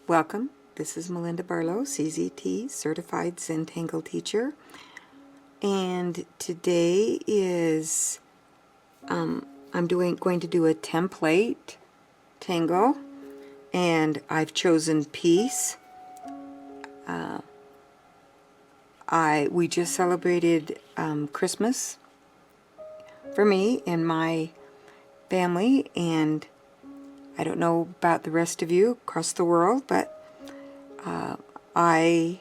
Welcome. This is Melinda Barlow, CZT, Certified Zen Tangle Teacher. And today is, I'm going to do a template tangle. And I've chosen peace. We just celebrated Christmas for me and my family, and I don't know about the rest of you across the world, but I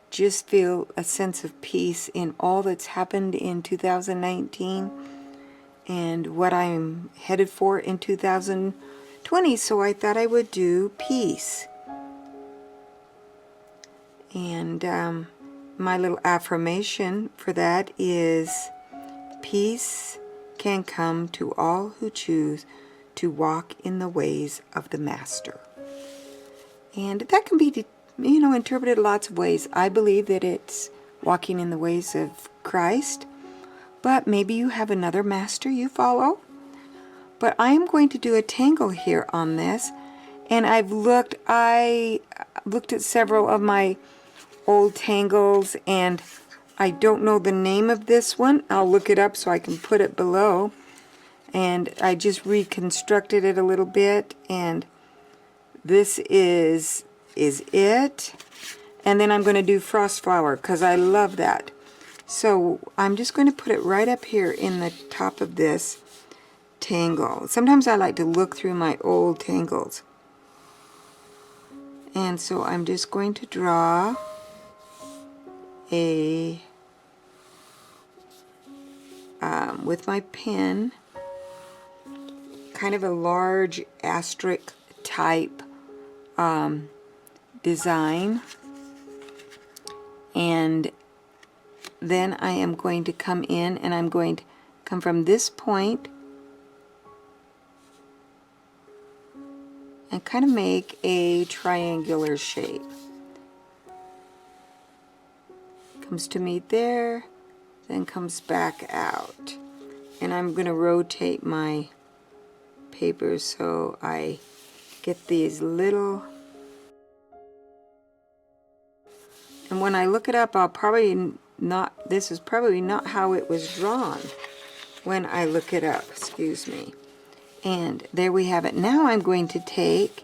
just feel a sense of peace in all that's happened in 2019 and what I'm headed for in 2020. So I thought I would do peace. And my little affirmation for that is, peace can come to all who choose to walk in the ways of the Master. And that can be, interpreted lots of ways. I believe that it's walking in the ways of Christ, but maybe you have another master you follow. But I am going to do a tangle here on this, and I looked at several of my old tangles, and I don't know the name of this one. I'll look it up so I can put it below. And I just reconstructed it a little bit, and this is it. And then I'm going to do frost flower because I love that. So I'm just going to put it right up here in the top of this tangle. Sometimes I like to look through my old tangles. And so I'm just going to draw a, with my pen, kind of a large asterisk type design. And then I am going to come in, and I'm going to come from this point and kind of make a triangular shape. Comes to meet there, then comes back out. And I'm going to rotate my paper so I get these little, and when I look it up, I'll probably not, this is probably not how it was drawn when I look it up, excuse me. And there we have it. Now I'm going to take,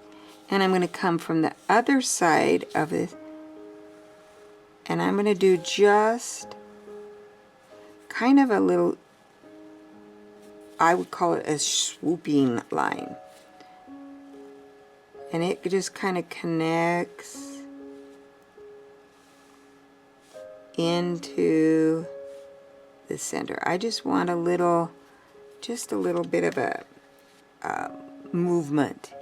and I'm going to come from the other side of it, and I'm going to do just kind of a little, I would call it a swooping line. And it just kind of connects into the center. I just want a little, just a little bit of a movement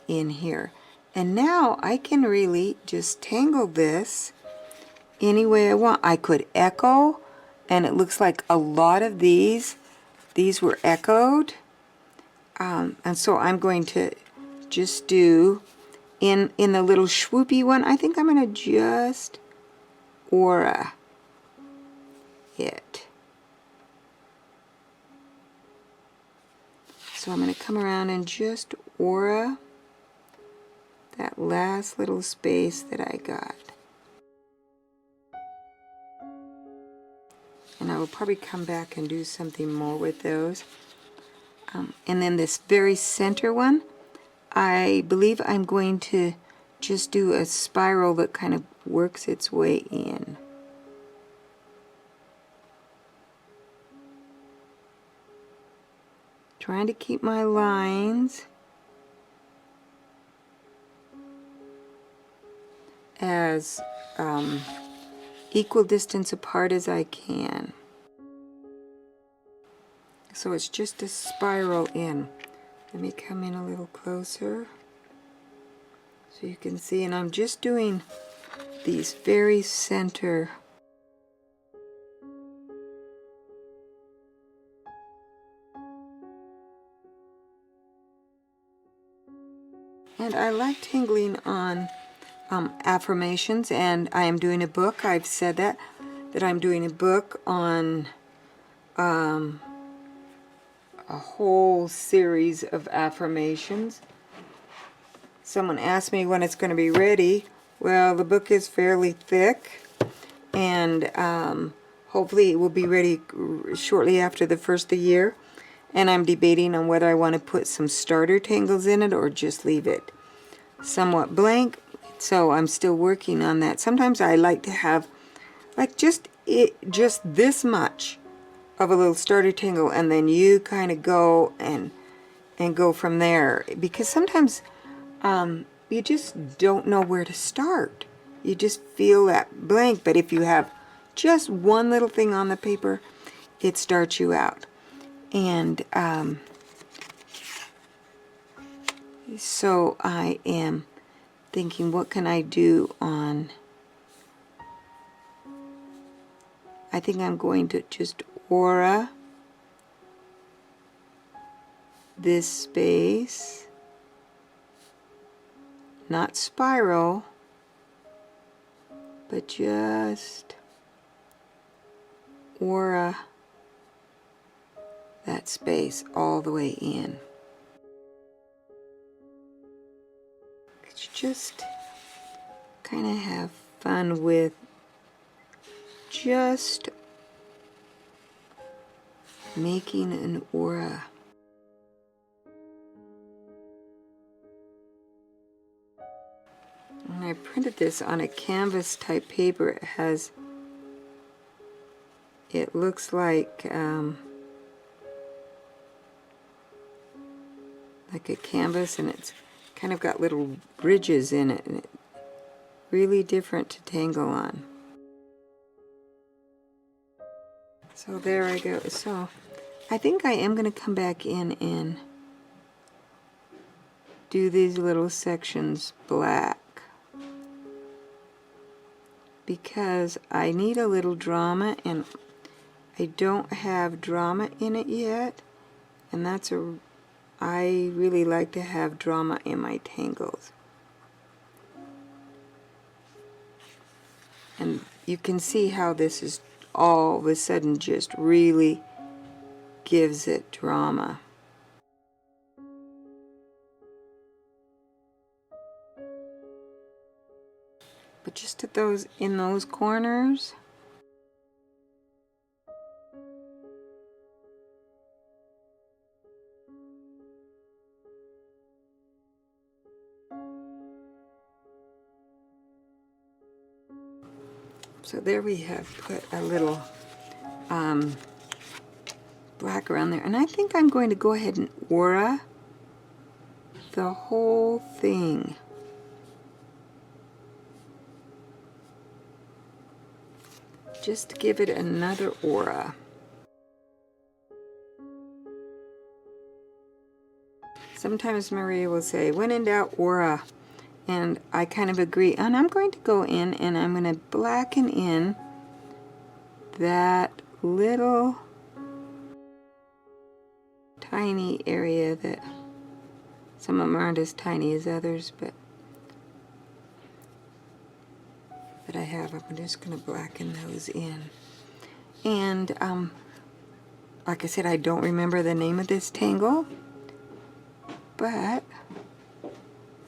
in here. And now I can really just tangle this any way I want. I could echo, and it looks like a lot of these were echoed. And so I'm going to just do, in the little swoopy one, I think I'm going to just aura it. So I'm going to come around and just aura that last little space that I got. And I will probably come back and do something more with those. And then this very center one, I believe I'm going to just do a spiral that kind of works its way in. Trying to keep my lines as equal distance apart as I can. So it's just a spiral in. Let me come in a little closer so you can see, and I'm just doing these very center. And I like tangling on affirmations, and I am doing a book. I've said that I'm doing a book on a whole series of affirmations. Someone asked me when it's going to be ready. Well, the book is fairly thick, and hopefully it will be ready shortly after the first of the year. And I'm debating on whether I want to put some starter tangles in it or just leave it somewhat blank. So I'm still working on that. Sometimes I like to have like just this much of a little starter tangle, and then you kind of go and go from there, because sometimes you just don't know where to start. You just feel that blank, but if you have just one little thing on the paper, it starts you out. And so I am thinking, what can I do on... I think I'm going to just aura this space, not spiral, but just aura that space all the way in. It's just kind of have fun with just making an aura. When I printed this on a canvas type paper, it looks like a canvas, and it's kind of got little ridges in it, and it's really different to tangle on. So there I go. So I think I am going to come back in and do these little sections black, because I need a little drama, and I don't have drama in it yet, and I really like to have drama in my tangles. And you can see how this is all of a sudden just really gives it drama. But just at in those corners, so there we have put a little black around there. And I think I'm going to go ahead and aura the whole thing. Just to give it another aura. Sometimes Maria will say, when in doubt, aura. And I kind of agree. And I'm going to go in and I'm going to blacken in that little tiny area that some of them aren't as tiny as others, but I have. I'm just going to blacken those in. And like I said, I don't remember the name of this tangle, but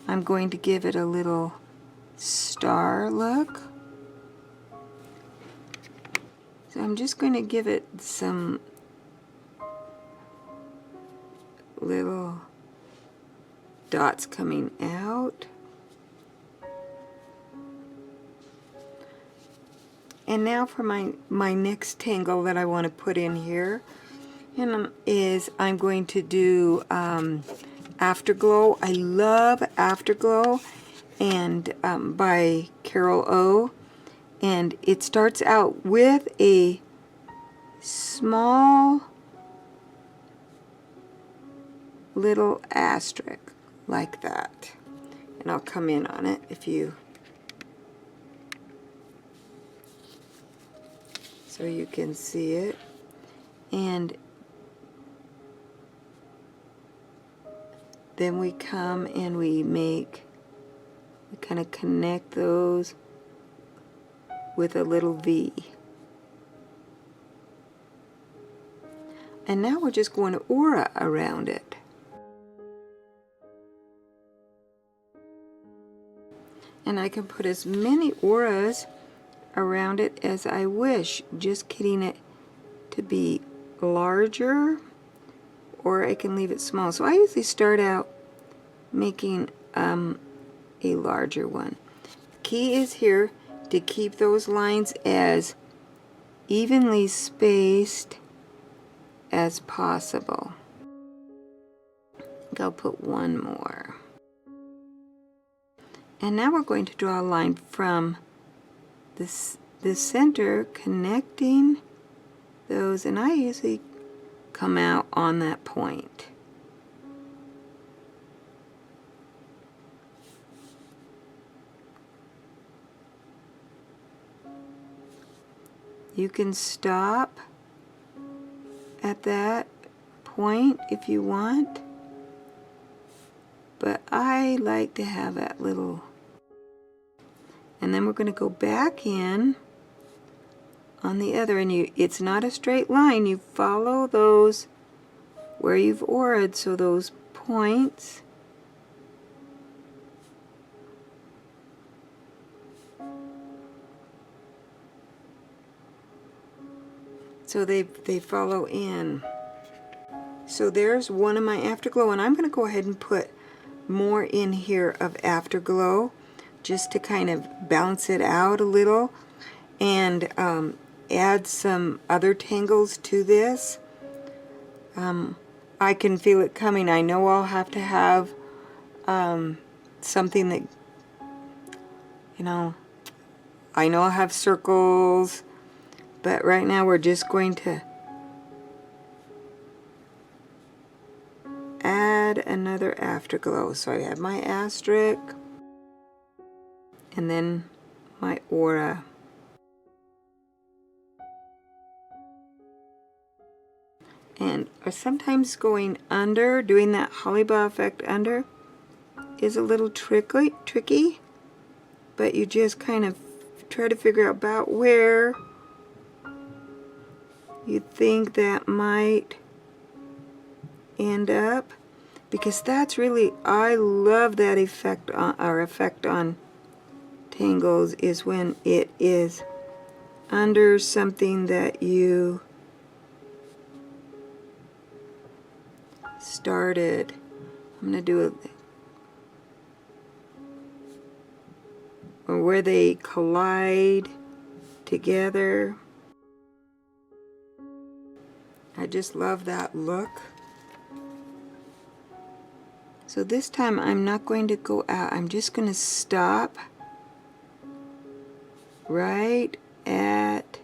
I'm going to give it a little star look. So I'm just going to give it some little dots coming out. And now for my next tangle that I want to put in here, and I'm going to do Afterglow. I love Afterglow, and by Carol O. And it starts out with a small little asterisk like that. And I'll come in on it so you can see it. And then we come and we kind of connect those with a little V. And now we're just going to aura around it. And I can put as many auras around it as I wish, just getting it to be larger, or I can leave it small. So I usually start out making a larger one. Key is here to keep those lines as evenly spaced as possible. I'll put one more. And now we're going to draw a line from the center connecting those, and I usually come out on that point. You can stop at that point if you want, but I like to have that little. And then we're going to go back in on the other, and it's not a straight line. You follow those where you've auraed, so those points. So they follow in. So there's one of my Afterglow, and I'm going to go ahead and put more in here of Afterglow just to kind of balance it out a little, and add some other tangles to this. I can feel it coming. I know I'll have to have something that, you know, I know I'll have circles, but right now we're just going to add another Afterglow. So I have my asterisk and then my aura. And sometimes going under, doing that Hollyball effect under, is a little tricky, but you just kind of try to figure out about where you think that might end up, because that's really, I love that effect on tangles, is when it is under something that you started. I'm going to do or where they collide together. I just love that look. So this time I'm not going to go out. I'm just going to stop right at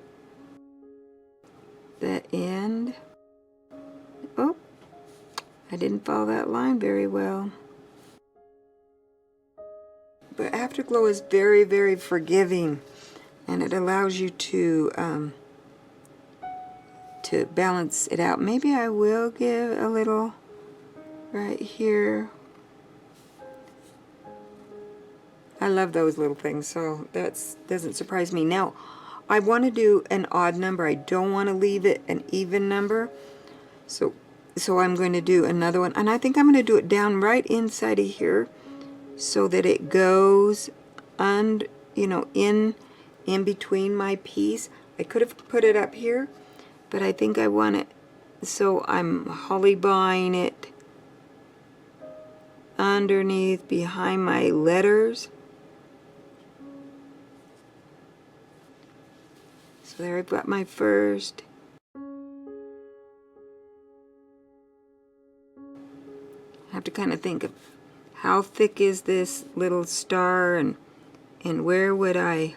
the end. Oh, I didn't follow that line very well. But Afterglow is very, very forgiving, and it allows you to balance it out. Maybe I will give a little right here. I love those little things, so that doesn't surprise me. Now, I want to do an odd number. I don't want to leave it an even number. So I'm going to do another one, and I think I'm going to do it down right inside of here, so that it goes in between my piece. I could have put it up here, but I think I want it, so I'm hollyballing it underneath behind my letters. So there I've got my first. I have to kind of think of how thick is this little star, and where would where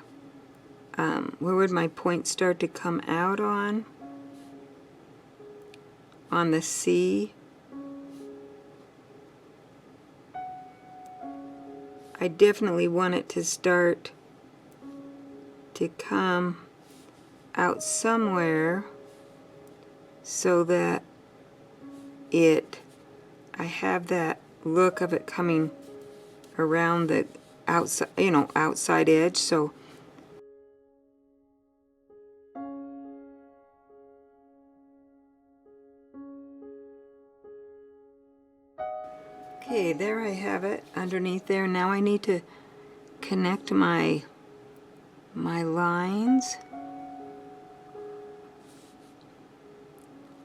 would my point start to come out on the C. I definitely want it to start to come out somewhere, so that I have that look of it coming around the outside, outside edge. So okay, there I have it underneath there. Now I need to connect my lines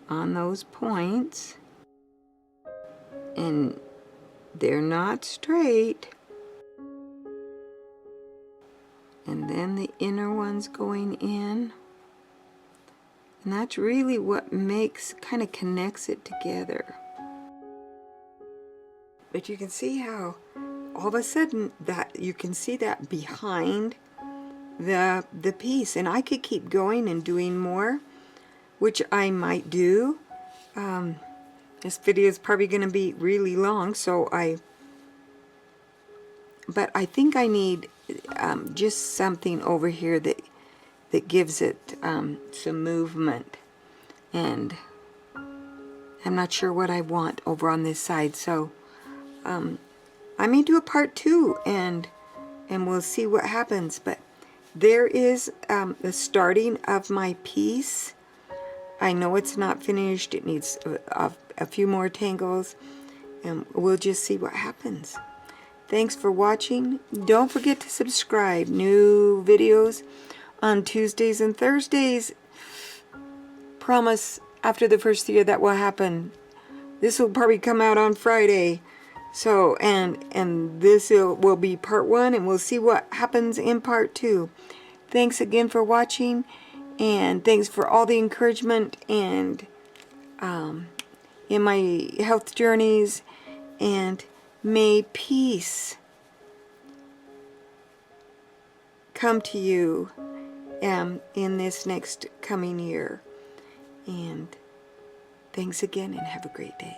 on those points, and they're not straight, and then the inner ones going in, and that's really what kind of connects it together. But you can see how all of a sudden that you can see that behind the piece, and I could keep going and doing more, which I might do. This video is probably going to be really long, but I think I need just something over here that gives it some movement, and I'm not sure what I want over on this side, so I may do a part 2 and we'll see what happens. But there is the starting of my piece. I know it's not finished, it needs a few more tangles, and we'll just see what happens. Thanks for watching. Don't forget to subscribe. New videos on Tuesdays and Thursdays. Promise after the first year that will happen. This will probably come out on Friday. So, and this will be part 1, and we'll see what happens in part 2. Thanks again for watching, and thanks for all the encouragement and in my health journeys, and may peace come to you in this next coming year. And thanks again, and have a great day.